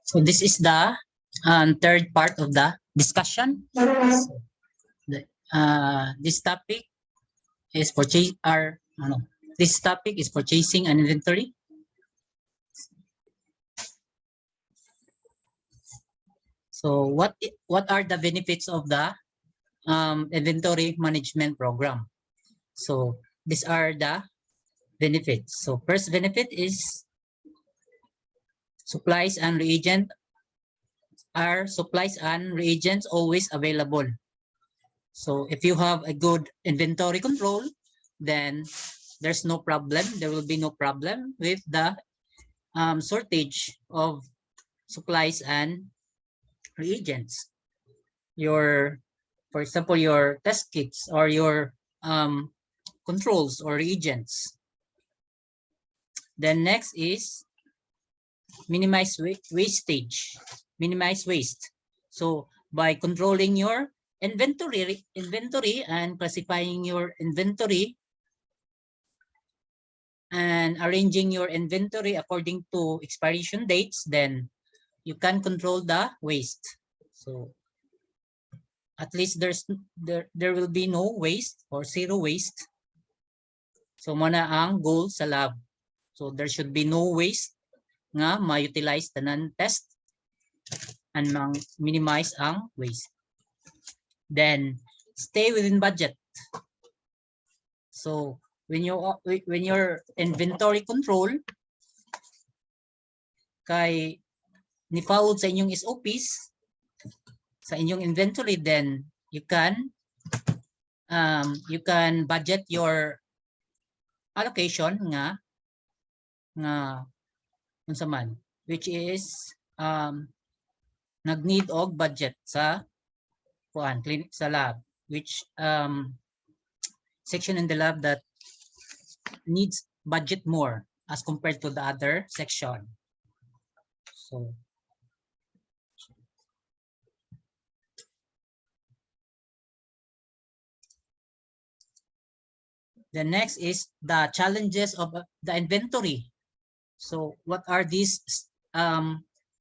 So this is the third part of the discussion. So this topic is this topic is purchasing an inventory. So what are the benefits of the inventory management program? So these are the benefits. So first benefit is supplies and reagents always available. So if you have a good inventory control, then there's no problem. There will be no problem with the shortage of supplies and reagents. For example, your test kits or your controls or reagents. Then next is minimize wastage. Minimize waste. So by controlling your inventory and classifying your inventory and arranging your inventory according to expiration dates, then you can control the waste. So at least there will be no waste or zero waste. So muna ang goal sa lab. So there should be no waste nga ma-utilize tanan test and minimize ang waste. Then stay within budget. So when your inventory control kay ni-follow sa inyong SOPs sa inyong inventory, then you can budget your allocation nga unsa man, which is nag-need og budget sa clinic sa lab, which section in the lab that needs budget more as compared to the other section. So the next is the challenges of the inventory. So what are these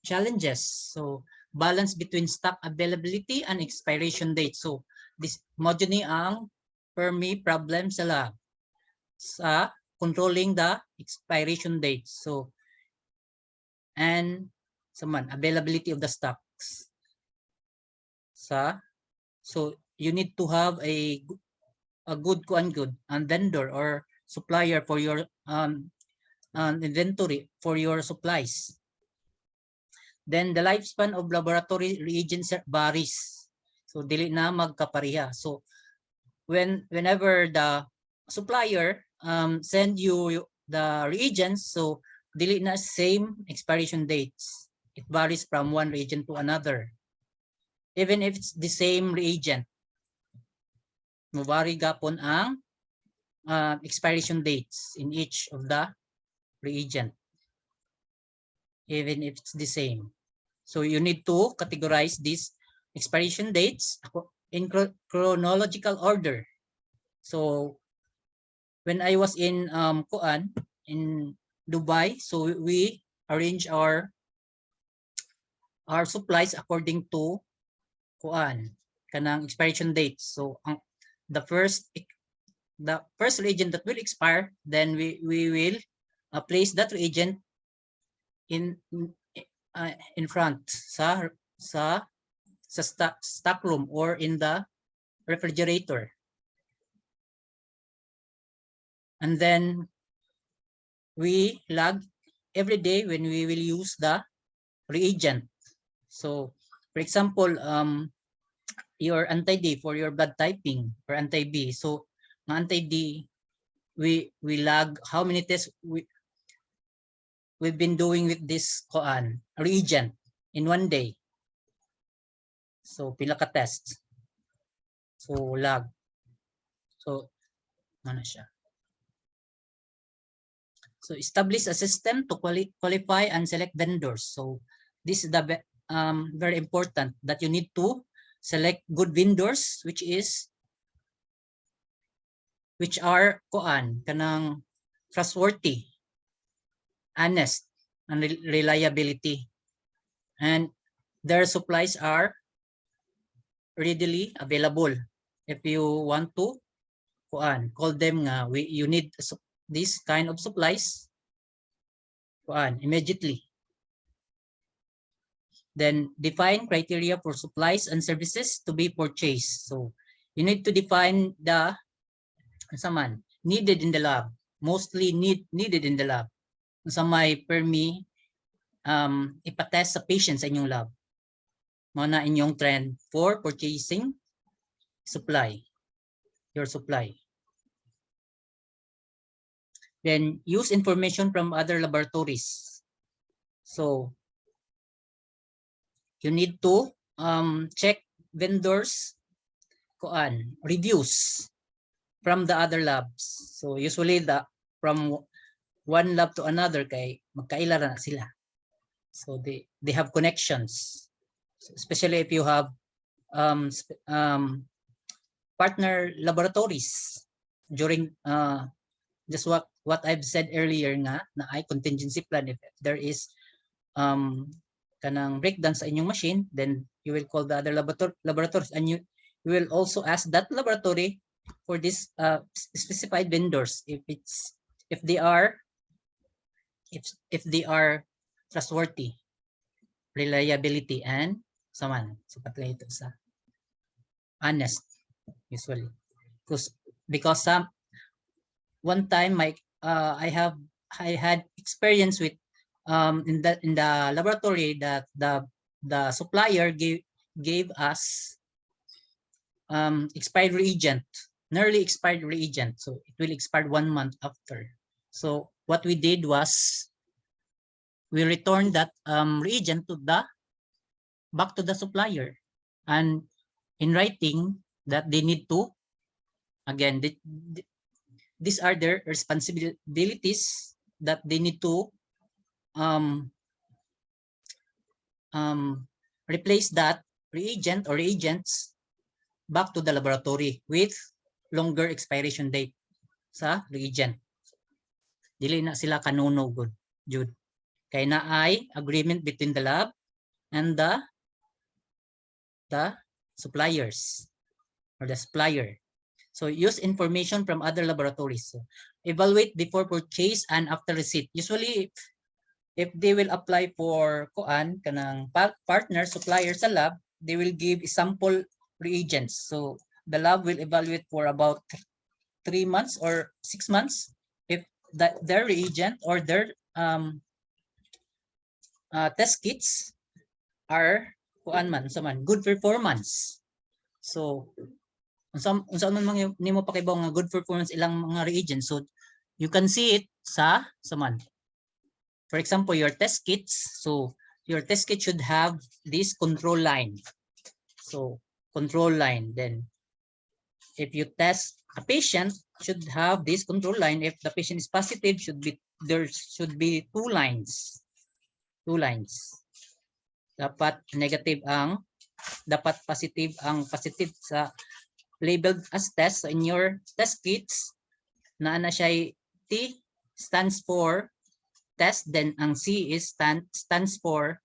challenges? So balance between stock availability and expiration date. So this moduni ang Fermi problem sa lab sa controlling the expiration dates. So and availability of the stocks. So you need to have a good vendor or supplier for your inventory for your supplies. Then the lifespan of laboratory reagents varies. So dili na magkapareha. So whenever the supplier send you the reagents, so dili na same expiration dates. It varies from one reagent to another. Even if it's the same reagent, mabari gapon ang expiration dates in each of the reagent, even if it's the same. So you need to categorize these expiration dates in chronological order. So when I was in Dubai, so we arrange our supplies according to kanang expiration dates. So the first reagent that will expire, then we will place that reagent in front sa stock room or in the refrigerator. And then we log every day when we will use the reagent. So for example, your anti-D for your blood typing or anti-B. So anti-D, we log how many tests we've been doing with this reagent in one day. So pila ka test. So log. So ano siya? So establish a system to qualify and select vendors. So this is the very important that you need to select good vendors, which are kanang trustworthy, honest, and reliability. and their supplies are readily available. If you want to call them nga, you need this kind of supplies immediately. Then define criteria for supplies and services to be purchased. So you need to define the needed in the lab, mostly needed in the lab. Sa may permi ipatest sa patient sa inyong lab. Mao na inyong trend for purchasing your supply. Then use information from other laboratories. So you need to check vendors reviews from the other labs. So usually from one lab to another kay magkaila na sila. So they have connections. So especially if you have partner laboratories during just what I've said earlier nga na ay contingency plan. If there is kanang breakdown sa inyong machine, then you will call the other laboratories, and you will also ask that laboratory for this specified vendors if they are trustworthy, reliability, and sapat lang ito sa honest usually. Because one time I had experience with in the laboratory that the supplier gave us expired reagent, nearly expired reagent, so it will expire 1 month after. So what we did was we returned that reagent back to the supplier, and in writing that they need to, again, these are their responsibilities, that they need to replace that reagent or reagents back to the laboratory with longer expiration date sa reagent. Dili na sila kanuno good, Jude. Kay na ay agreement between the lab and the suppliers or the supplier. So use information from other laboratories. So evaluate before purchase and after receipt. Usually if they will apply for kanang partner supplier sa lab, they will give sample reagents. So the lab will evaluate for about 3 months or 6 months if their reagent or their test kits are good performance. So unsa man nimo pakibaw nga good performance ilang mga reagents, so you can see it sa for example your test kits. So your test kit should have this control line. So control line, then if you test a patient, should have this control line. If the patient is positive, there should be two lines. Dapat negative dapat positive sa labeled as test. So in your test kits na siya T stands for test, then ang C is stands for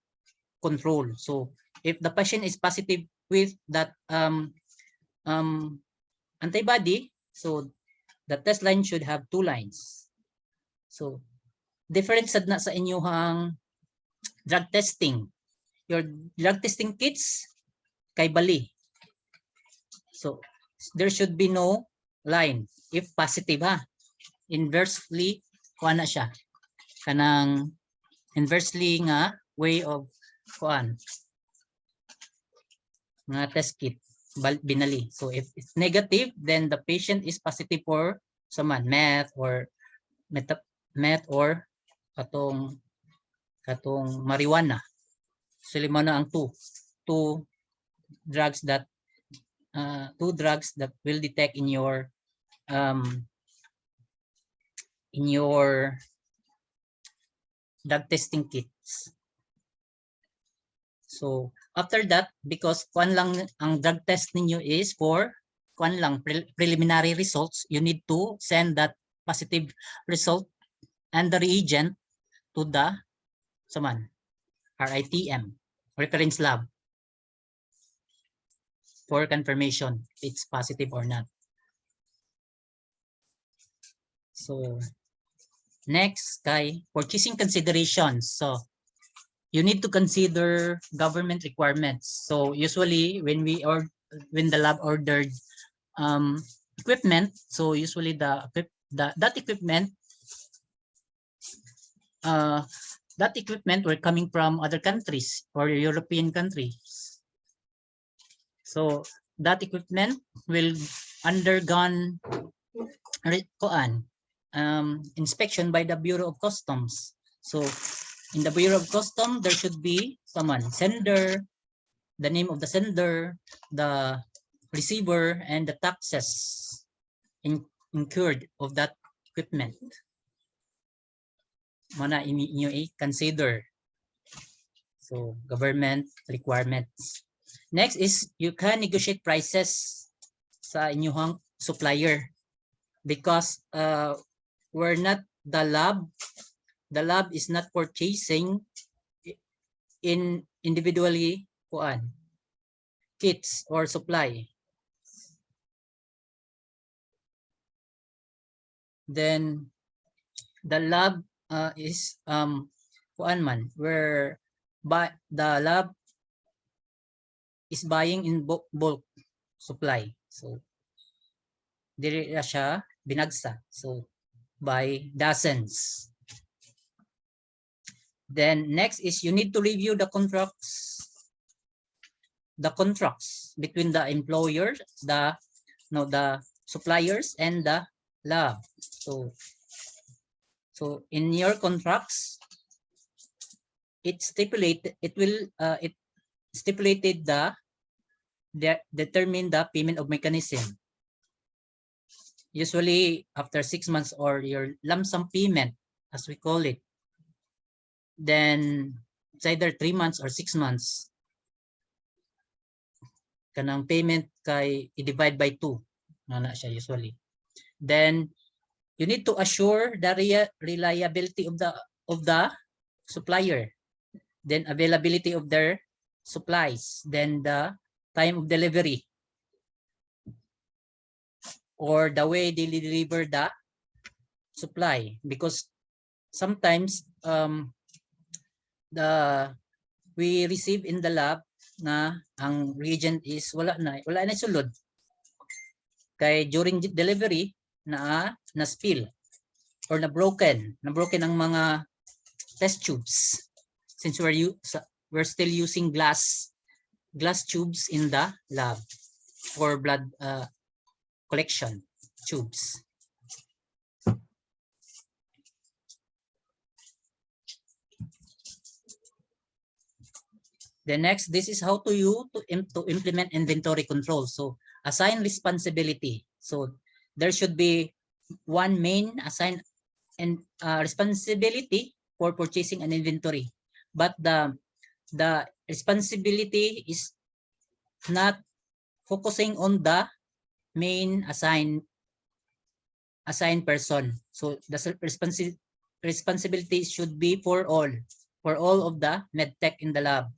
control. So if the patient is positive with that antibody, so the test line should have two lines. So different sad na sa inyong drug testing. Your drug testing kits kay bali. So there should be no line if positive Inversely na siya. Kanang inversely nga way of nga test kit binali. So if it's negative, then the patient is positive for meth or katong marijuana. So lima na ang two drugs that will detect in your drug testing kits. So after that, because lang ang drug test ninyo is for preliminary results, you need to send that positive result and the reagent to the RITM. reference lab for confirmation if it's positive or not. So next, kay purchasing considerations. So you need to consider government requirements. So usually when the lab ordered equipment, so usually that equipment were coming from other countries or European countries. So that equipment will undergone inspection by the Bureau of Customs. So in the Bureau of Customs, there should be someone, sender, the name of the sender, the receiver, and the taxes incurred of that equipment. Mana inyo i-consider. So government requirements. Next is you can negotiate prices sa inyong supplier because we're not the lab is not purchasing in individually kits or supply. Then the lab is where the lab is buying in bulk supply. So diri na siya binagsa. So by dozens. Then next is you need to review the contracts between the employers, the suppliers and the lab. So in your contracts, it stipulated determine the payment of mechanism. Usually after 6 months or your lump sum payment, as we call it, then it's either 3 months or 6 months. Kanang payment kay i-divide by 2 na siya usually. Then you need to assure the reliability of the supplier, then availability of their supplies, then the time of delivery or the way they deliver the supply, because sometimes we receive in the lab na ang reagent is wala na sulod kay during delivery na spill or na broken ang mga test tubes, since we're still using glass tubes in the lab for blood collection tubes. The next, this is how to implement inventory control. So assign responsibility. So there should be one main assigned and responsibility for purchasing an inventory, but the responsibility is not focusing on the main assigned person. So the responsibility should be for all of the medtech in the lab.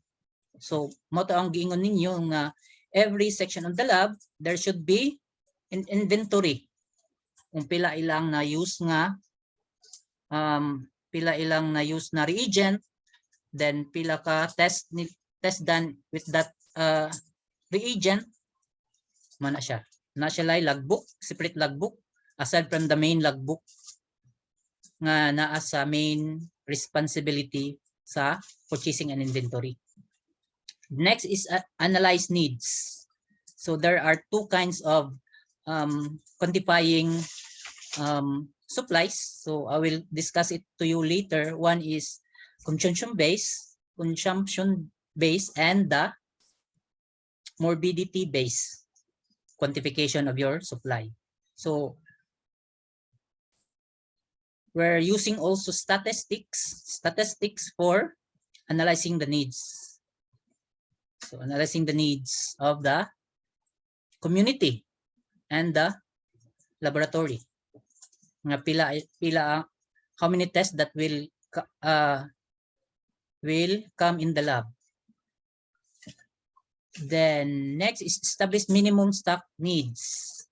So mo to ang giingon ninyo nga every section of the lab there should be an inventory kung pila ilang na use na reagent, then pila ka test done with that reagent, mana siya lay logbook, separate logbook aside from the main logbook nga naa sa main responsibility sa purchasing an inventory. Next is analyze needs. So there are two kinds of quantifying supplies. So I will discuss it to you later. One is consumption-based, and the morbidity-based quantification of your supply. So we're using also statistics for analyzing the needs. So analyzing the needs of the community and the laboratory. Nga pila how many tests that will come in the lab. Then next is establish minimum stock needs.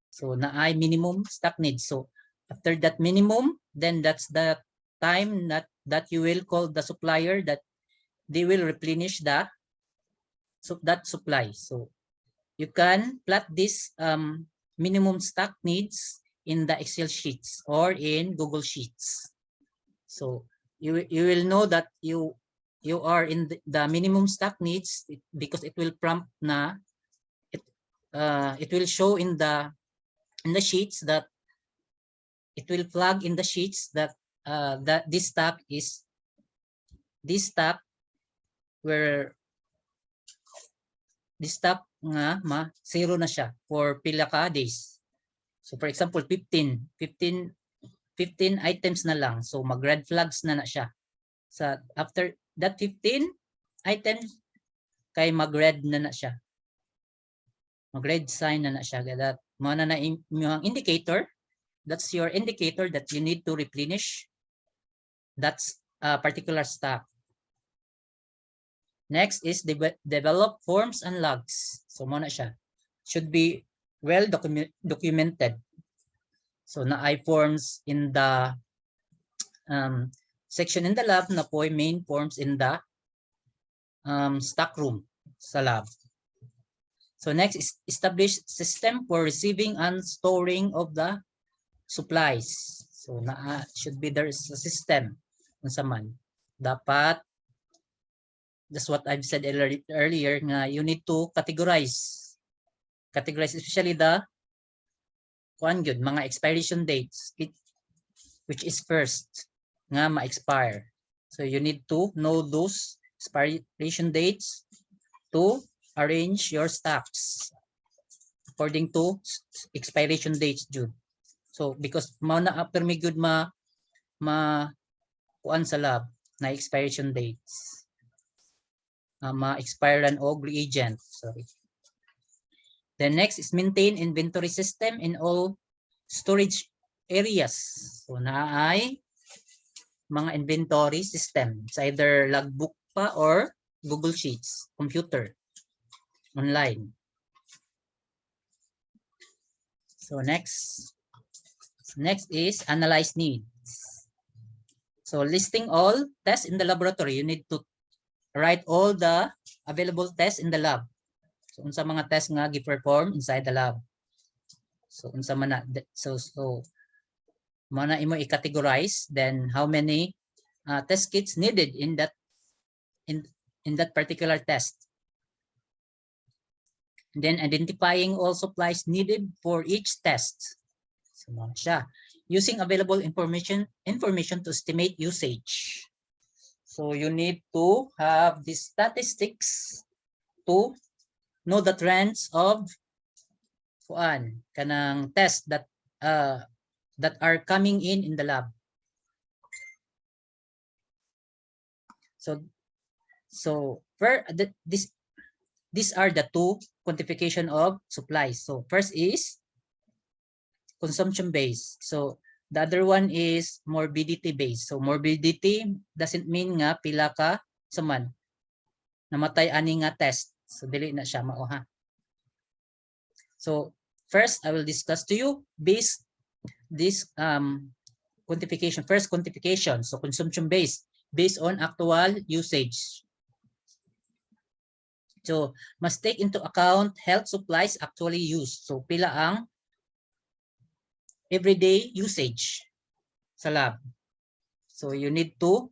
So naay minimum stock needs. So after that minimum, then that's the time that you will call the supplier that they will replenish that supply. So you can plot this minimum stock needs in the Excel sheets or in Google Sheets. So you will know that you are in the minimum stock needs because it will prompt na it will show in the sheets that it will flag in the sheets that that this stock where this stock nga zero na siya for pila ka days. So for example 15 items na lang, so mag red flags na siya sa after that 15 items kay mag red na siya, mag red sign na siya. That mo na yung indicator, that's your indicator that you need to replenish that's particular stock. Next is develop forms and logs. So mo na siya, should be well documented. So na forms in the section in the lab na po main forms in the stock room sa lab. So next is establish system for receiving and storing of the supplies. So na should be there is a system unsa man. Dapat, that's what I've said earlier nga you need to categorize especially the mga expiration dates which is first nga ma-expire. So you need to know those expiration dates to arrange your stocks according to expiration dates due. So because mao na after may good kuan sa lab na expiration dates ma-expirean og reagent. Sorry. The next is maintain inventory system in all storage areas. So naay mga inventory system. It's either logbook pa or Google Sheets, computer, online. So next is analyze needs. So listing all tests in the laboratory, you need to write all the available tests in the lab. So unsa mga tests nga gi-perform inside the lab. So unsa man na so mana imo i-categorize, then how many test kits needed in that particular test. And then identifying all supplies needed for each test. So siya, using available information to estimate usage. So you need to have the statistics to know the trends of kanang tests that are coming in the lab. So these are the two quantification of supplies. So first is consumption based. So the other one is morbidity based. So morbidity doesn't mean nga pila ka saman namatay ani nga test. So dili na siya mao ha. So first I will discuss to you this quantification. First quantification, so consumption based on actual usage. So must take into account health supplies actually used. So pila ang everyday usage sa lab. So you need to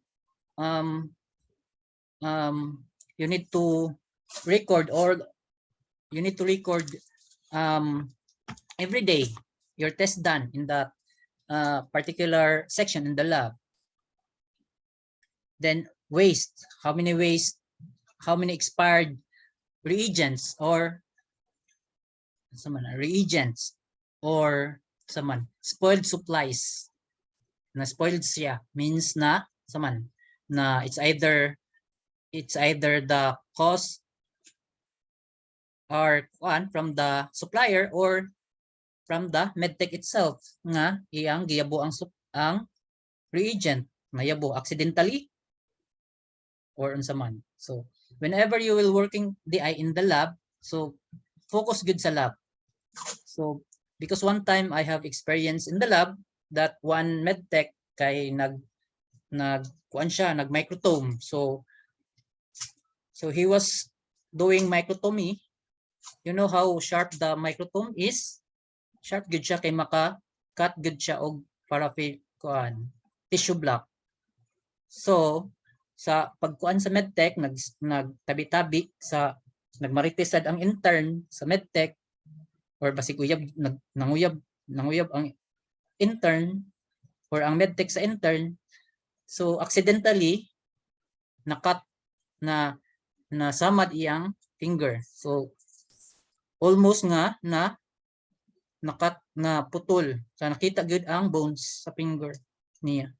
record every day your test done in that particular section in the lab. Then waste, how many expired reagents or spoiled supplies. Na spoiled siya means na it's either the cost or from the supplier or from the medtech itself nga iyang giyabo ang reagent nayabo accidentally or unsa man. So whenever you will working DI in the lab, so focus good sa lab. So because one time I have experience in the lab that one medtech kay kuan siya, nag microtome. So he was doing microtomy. You know how sharp the microtome is? Sharp good siya kay maka cut good siya og para kuan tissue block. So sa pagkuan sa medtech nagtabi-tabi sa nagmaritisad ang intern sa medtech or basig uyab nanguyab ang intern or ang medtech sa intern. So accidentally nakat na nasamad iyang finger. So almost nga nakat na putol. So nakita gyud ang bones sa finger niya.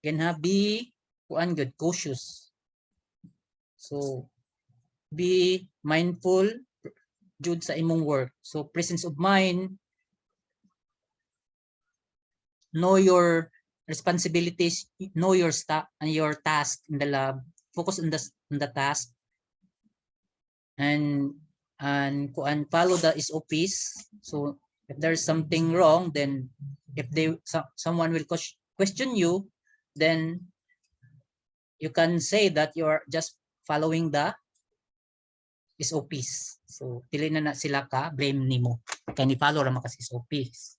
Can be kuan good cautious. So be mindful jud sa imong work. So presence of mind, know your responsibilities, know your task in the lab, focus on the task, and follow the SOPs. So if there's something wrong, then if someone will question you, then you can say that you are just following the SOPs. So dili na sila ka blame nimo kay ni follow ra man kasi SOPs.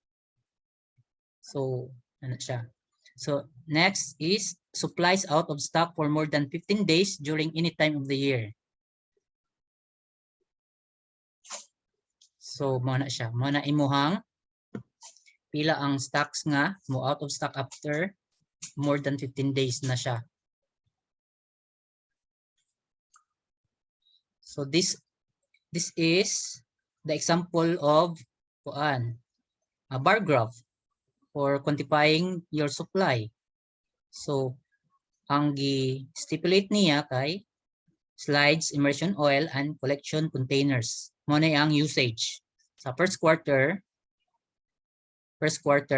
So ano siya. So next is supplies out of stock for more than 15 days during any time of the year. So mo na siya. Mo na imuhang pila ang stocks nga mo out of stock after more than 15 days na siya. So this is the example of a bar graph for quantifying your supply. So ang gi-stipulate niya kay slides, immersion oil, and collection containers. Mo na ang usage. Sa first quarter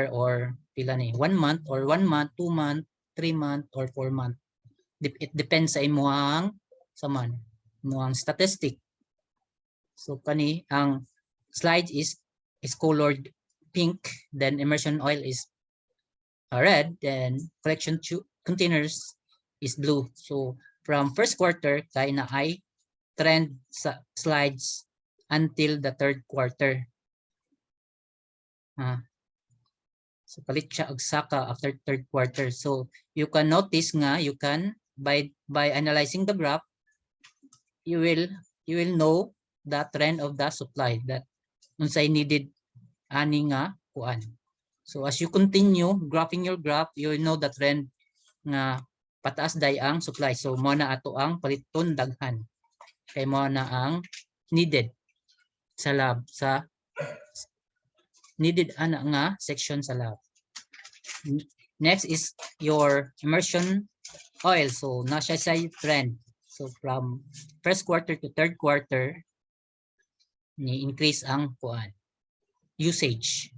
or pila ni 1 month or 1 month, 2 month, 3 month or 4 month. It depends sa imuhang statistic. So kani ang slide is colored pink, then immersion oil is red, then collection containers is blue. So from first quarter kay na ay trend sa slides until the third quarter. So palit siya og saka after third quarter. So you can notice nga you can by analyzing the graph you will know the trend of the supply that unsay needed ani nga kuan. So as you continue graphing your graph, you will know the trend nga pataas day ang supply. So mo na ato ang paliton daghan. Kay mo na ang needed sa lab sa needed ana nga section sa lab. Next is your immersion oil. So na siya sa trend. So from first quarter to third quarter ni increase ang kuan usage.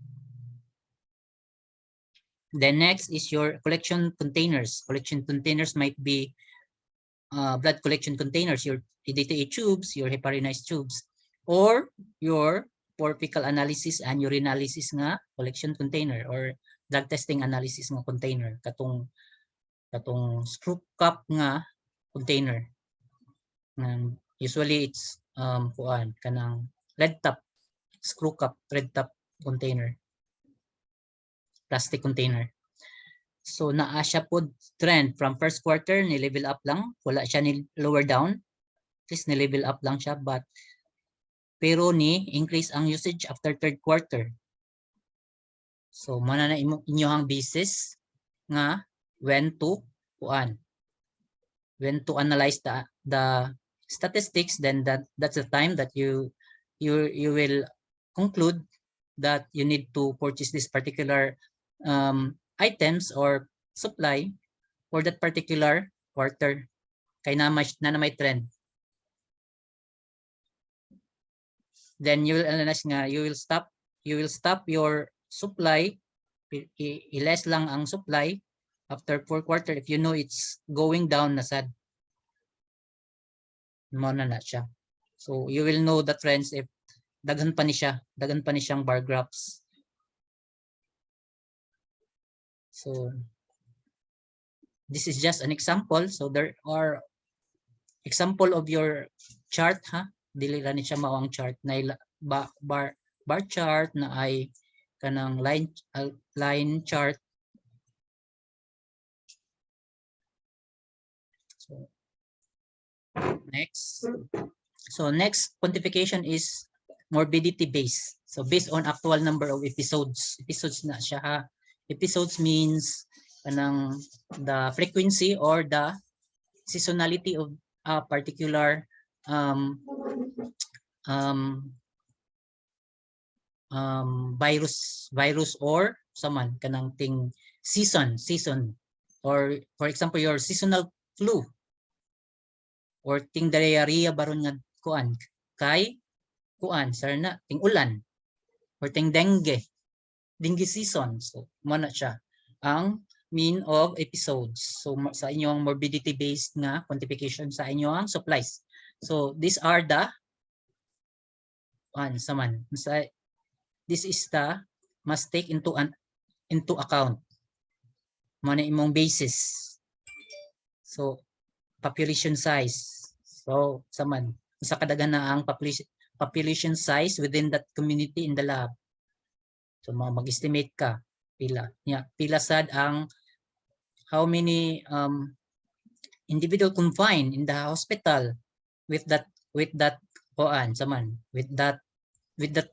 Then next is your collection containers. Collection containers might be blood collection containers, your EDTA tubes, your heparinase tubes, or your for fecal analysis and urinalysis nga collection container or drug testing analysis nga container katong screw cup nga container. And usually it's kanang red top screw cup, red top container, plastic container. So naa siya pod trend from first quarter ni level up lang, wala siya ni lower down, at least ni level up lang siya, but pero ni increase ang usage after third quarter. So mana na inyohang basis nga when to analyze the statistics, then that's the time that you will conclude that you need to purchase this particular items or supply for that particular quarter kay na may trend. Then you will analyze nga, you will stop your supply, i-less lang ang supply, After 4 quarter, if you know it's going down na sad, mo na siya. So you will know the trends if daghan pa ni siyang bar graphs. So this is just an example. So there are example of your chart, ha. Dili ra ni siya mao ang chart na bar chart na ay kanang line chart. So next. So next quantification is morbidity-based. So based on actual number of episodes. Episodes na siya, ha. Episodes means kanang the frequency or the seasonality of a particular virus or saman kanang ting season or for example your seasonal flu or ting diarrhea baron nga kuan kay kuan sarna ting ulan or ting dengue season. So mo na siya ang mean of episodes. So sa inyong morbidity based nga quantification sa inyong supplies. So these are the saman sa this is the must take into account mo na imong basis. So population size. So saman sa kadaghan na ang population size within that community in the lab. So mag-estimate ka pila sad ang how many individual confined in the hospital with that saman with that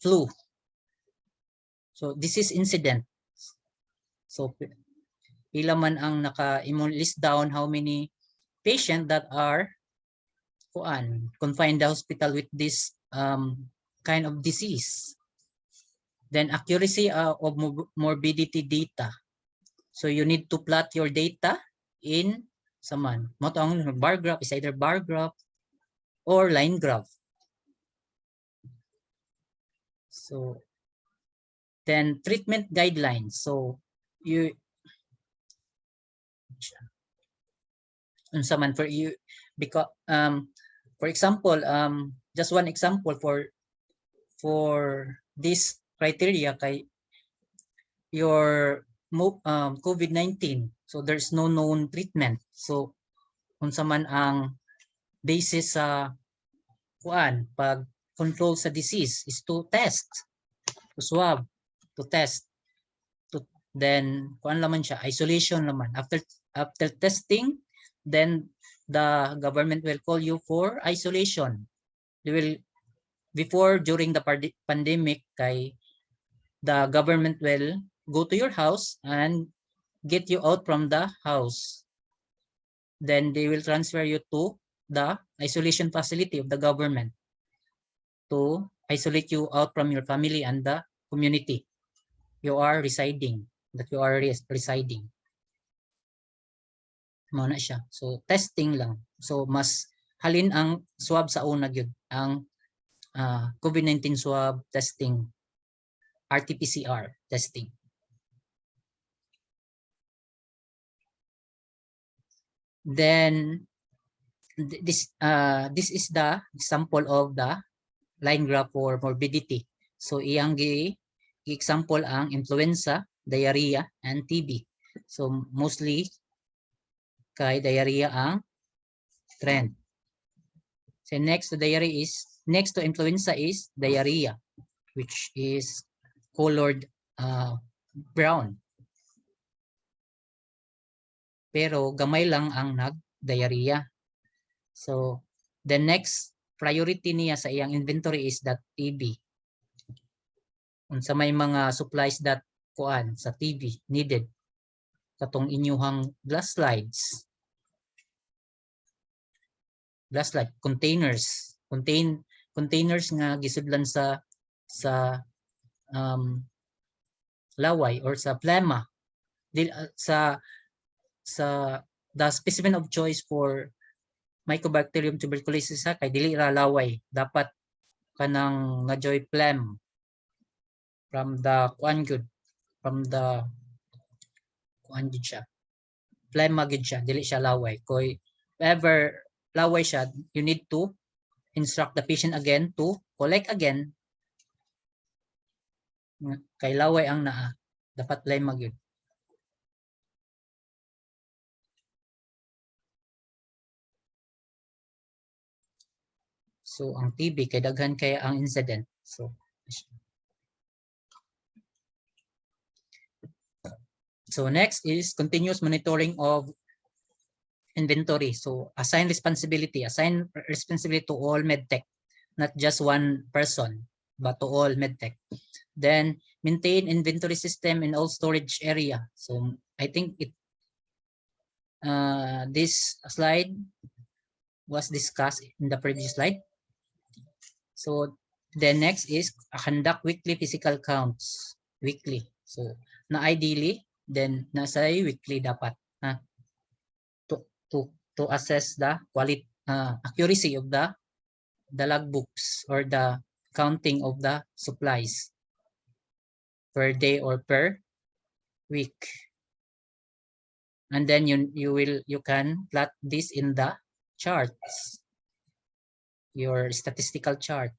flu. So this is incident. So pila man ang naka-imong list down how many patient that are confined in the hospital with this kind of disease. Then accuracy of morbidity data. So you need to plot your data in saman. Mo to ang bar graph is either bar graph or line graph. So then treatment guidelines. So you saman for you because for example just one example for this criteria kay your COVID-19. So there's no known treatment. So unsa man ang basis sa pag control sa disease is to test, to swab, to test. Then laman siya, isolation naman. After testing, then the government will call you for isolation. They will during the pandemic kay the government will go to your house and get you out from the house. Then they will transfer you to the isolation facility of the government to isolate you out from your family and the community you are residing. Mo na siya. So testing lang. So mas halin ang swab sa una gyud ang COVID-19 swab testing, RT-PCR testing. Then this is the example of the line graph for morbidity. So iyang example ang influenza, diarrhea, and TB. So mostly kay diarrhea ang trend. So next to influenza is diarrhea, which is colored brown. Pero gamay lang ang nag-diarrhea. So the next priority niya sa iyang inventory is that TB. Unsa may mga supplies that sa TB needed katong inyuhang glass slides, containers nga gisudlan sa laway or sa plema sa the specimen of choice for Mycobacterium tuberculosis kay dili ra laway, dapat kanang najoy phlegm from the siya phlegma gid siya, dili siya laway. Kung ever laway siya, you need to instruct the patient again to collect again. Kay laway ang naa, dapat phlegma gid. So ang TB kay daghan kay ang incident. So next is continuous monitoring of inventory. So assign responsibility to all medtech, not just one person, but to all medtech. Then maintain inventory system in all storage area. So I think this slide was discussed in the previous slide. So the next is conduct weekly physical counts. Weekly. So na ideally, then nasa weekly dapat to assess the quality accuracy of the logbooks or the counting of the supplies per day or per week. And then you can plot this in the charts, your statistical chart,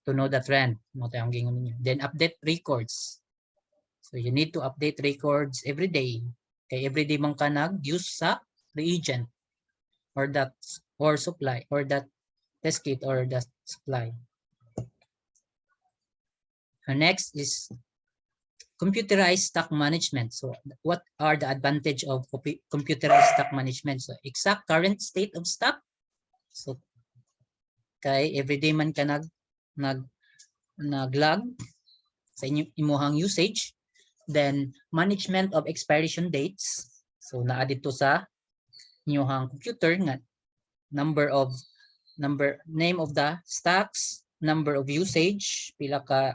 to know the trend. Then update records. So you need to update records every day. Kay every day man ka nag-use sa reagent or that or supply or that test kit or the supply. Next is computerized stock management. So what are the advantage of computerized stock management? So exact current state of stock. So kay everyday man ka nag-log sa imuhang usage. Then management of expiration dates. So naa dito sa inyong computer nga name of the stocks, number of usage, pila ka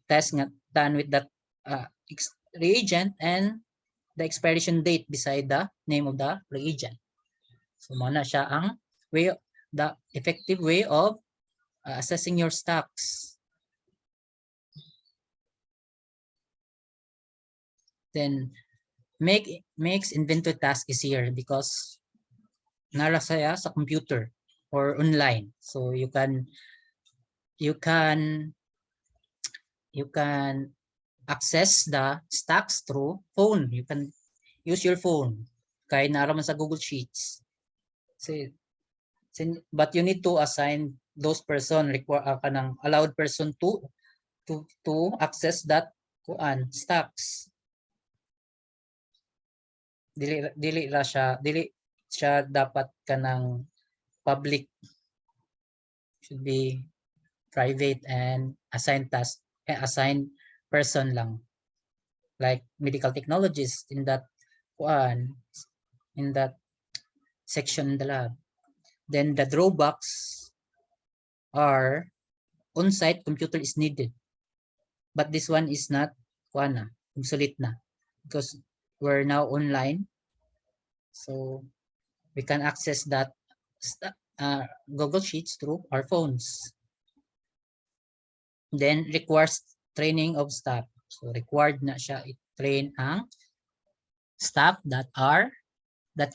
test nga done with that reagent, and the expiration date beside the name of the reagent. So mana siya ang the effective way of assessing your stocks. Then makes inventory task easier because nara saya sa computer or online. So you can access the stocks through phone. You can use your phone kay nara man sa Google Sheets. But you need to assign those person kanang allowed person to access that stocks. Dili siya dapat kanang public, should be private and assigned person lang, like medical technologists in that section in the lab. Then the drawbacks are on-site computer is needed, but this one is not obsolete na because we're now online, so we can access that Google Sheets through our phones. Then requires training of staff. So required na siya i-train ang staff that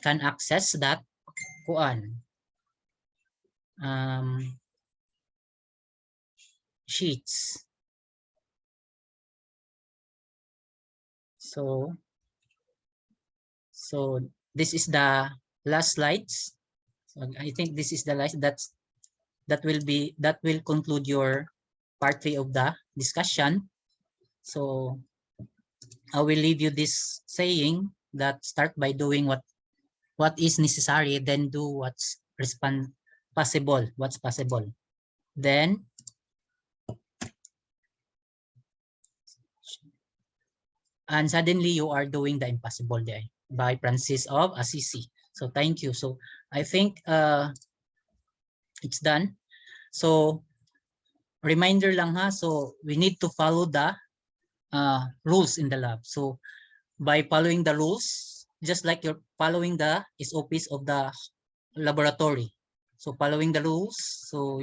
can access that sheets. So this is the last slides. So I think this is the last that will conclude your part 3 of the discussion. So I will leave you this saying that start by doing what is necessary, then do what's possible. Then and suddenly you are doing the impossible there, by Francis of Assisi. So thank you. So I think it's done. So reminder lang so we need to follow the rules in the lab. So by following the rules, just like you're following the SOPs of the laboratory. So following the rules, so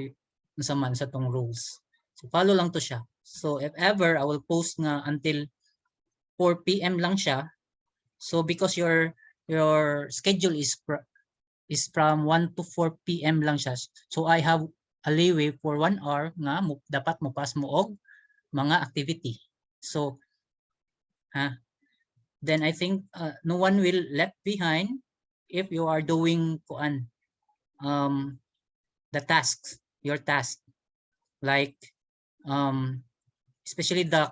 nasaman sa tong rules. So follow lang to siya. So if ever I will post nga until 4 PM lang siya. So because your your schedule is from 1 to 4 p.m. lang siya. So I have a leeway for 1 hour nga dapat mo pass mo og mga activity. So then I think no one will left behind if you are doing the tasks, your task, like especially the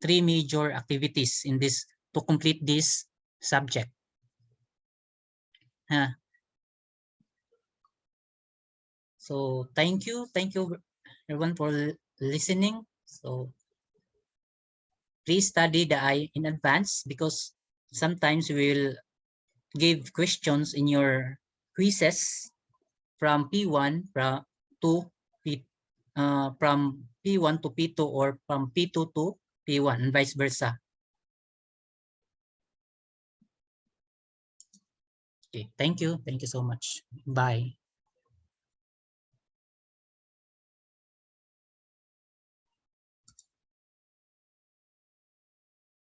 3 major activities in this to complete this subject. So thank you everyone for listening. So please study the I in advance, because sometimes we will give questions in your quizzes from P1 to from P1 to P2 or from P2 to P1 and vice versa. Okay, thank you so much. Bye.